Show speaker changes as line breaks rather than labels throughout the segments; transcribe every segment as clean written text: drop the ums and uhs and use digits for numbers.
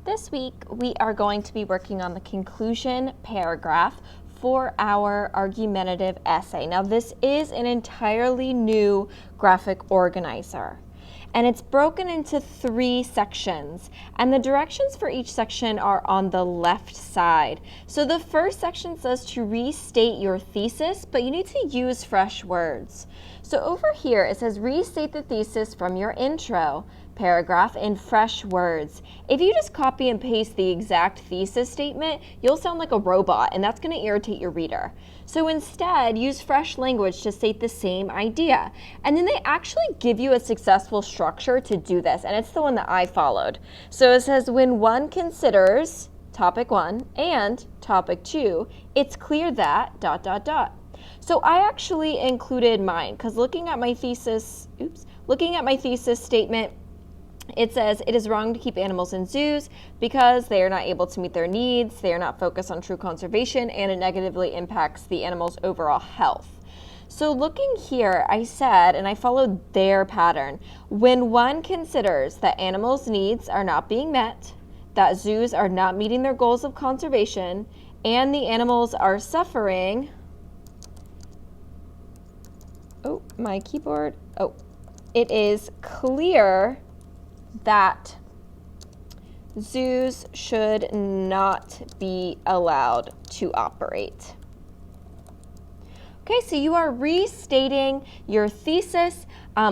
This week, we are going to be working on the conclusion paragraph for our argumentative essay. Now, this is an entirely new graphic organizer, and it's broken into 3 sections, and the directions for each section are on the left side. So the first section says to restate your thesis, but you need to use fresh words. So over here, it says restate the thesis from your intro paragraph in fresh words. If you just copy and paste the exact thesis statement, you'll sound like a robot, and that's going to irritate your reader. So instead, use fresh language to state the same idea. And then they actually give you a successful structure to do this, and it's the one that I followed. So it says, when one considers topic 1 and topic 2, it's clear that ... So I actually included mine, because looking at my thesis statement, it says it is wrong to keep animals in zoos because they are not able to meet their needs, they are not focused on true conservation, and it negatively impacts the animal's overall health. So looking here, I said, and I followed their pattern, when one considers that animals' needs are not being met, that zoos are not meeting their goals of conservation, and the animals are suffering, it is clear that zoos should not be allowed to operate. Okay, so you are restating your thesis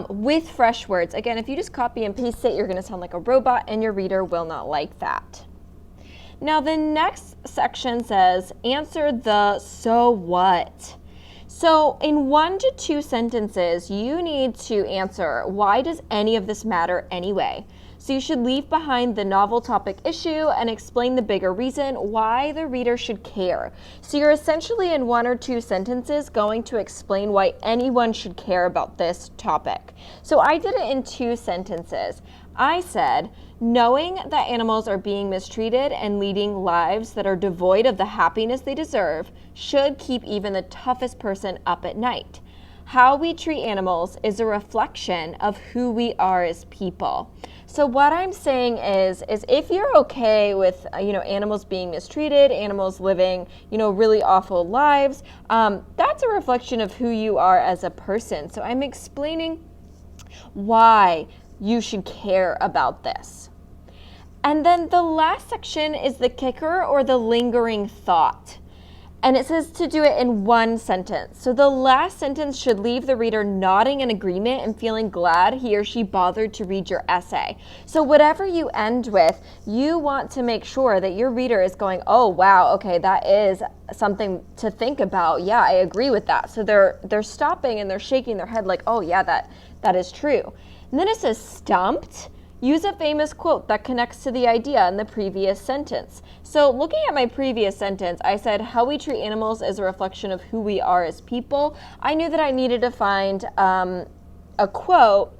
with fresh words. Again, if you just copy and paste it, you're going to sound like a robot, and your reader will not like that. Now, the next section says, answer the so what. So in 1 to 2 sentences, you need to answer, why does any of this matter anyway? So you should leave behind the novel topic issue and explain the bigger reason why the reader should care. So you're essentially in 1 or 2 sentences going to explain why anyone should care about this topic. So I did it in 2 sentences. I said, knowing that animals are being mistreated and leading lives that are devoid of the happiness they deserve should keep even the toughest person up at night. How we treat animals is a reflection of who we are as people. So what I'm saying is if you're okay with animals being mistreated, animals living really awful lives, that's a reflection of who you are as a person. So I'm explaining why you should care about this. And then the last section is the kicker, or the lingering thought. And it says to do it in 1 sentence. So the last sentence should leave the reader nodding in agreement and feeling glad he or she bothered to read your essay. So whatever you end with, you want to make sure that your reader is going, oh, wow, okay, that is something to think about. Yeah, I agree with that. So they're stopping and they're shaking their head like, oh, yeah, that is true. And then it says stumped. Use a famous quote that connects to the idea in the previous sentence. So looking at my previous sentence, I said how we treat animals is a reflection of who we are as people. I knew that I needed to find a quote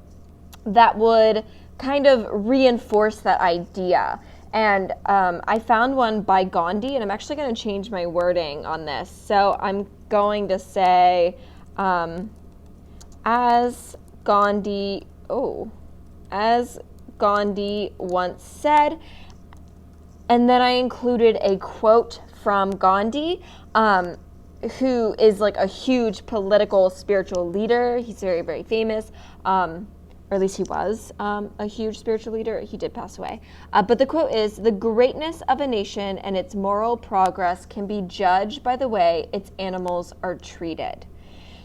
that would kind of reinforce that idea. And I found one by Gandhi, and I'm actually going to change my wording on this. So I'm going to say, as Gandhi once said, and then I included a quote from Gandhi, who is like a huge political, spiritual leader. He's very, very famous, or at least he was a huge spiritual leader. He did pass away. But the quote is, the greatness of a nation and its moral progress can be judged by the way its animals are treated.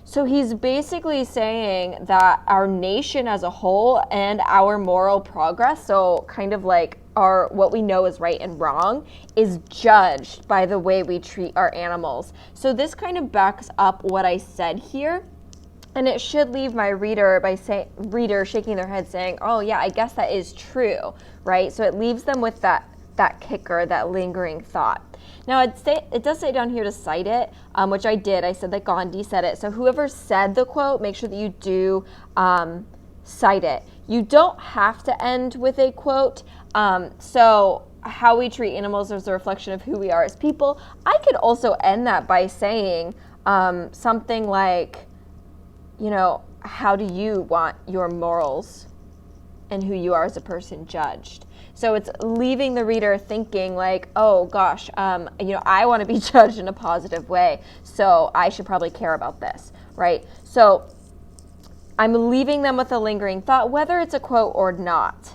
So he's basically saying that our nation as a whole and our moral progress, so kind of like what we know is right and wrong, is judged by the way we treat our animals. So this kind of backs up what I said here, and it should leave my reader shaking their head saying, oh yeah, I guess that is true, right? So it leaves them with that kicker, that lingering thought. Now, it does say down here to cite it, which I did. I said that Gandhi said it. So whoever said the quote, make sure that you do cite it. You don't have to end with a quote. So how we treat animals is a reflection of who we are as people. I could also end that by saying something like, how do you want your morals and who you are as a person judged? So it's leaving the reader thinking like, oh gosh, I want to be judged in a positive way, so I should probably care about this, right? So I'm leaving them with a lingering thought, whether it's a quote or not.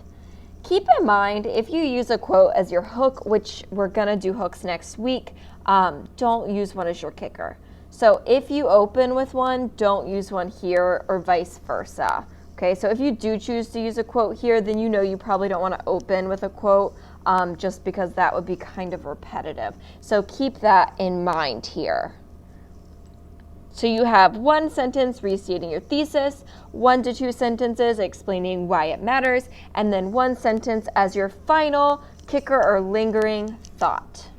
Keep in mind, if you use a quote as your hook, which we're going to do hooks next week, don't use one as your kicker. So if you open with one, don't use one here or vice versa. Okay, so if you do choose to use a quote here, then you know you probably don't want to open with a quote just because that would be kind of repetitive. So keep that in mind here. So you have one sentence restating your thesis, 1 to 2 sentences explaining why it matters, and then one sentence as your final kicker or lingering thought.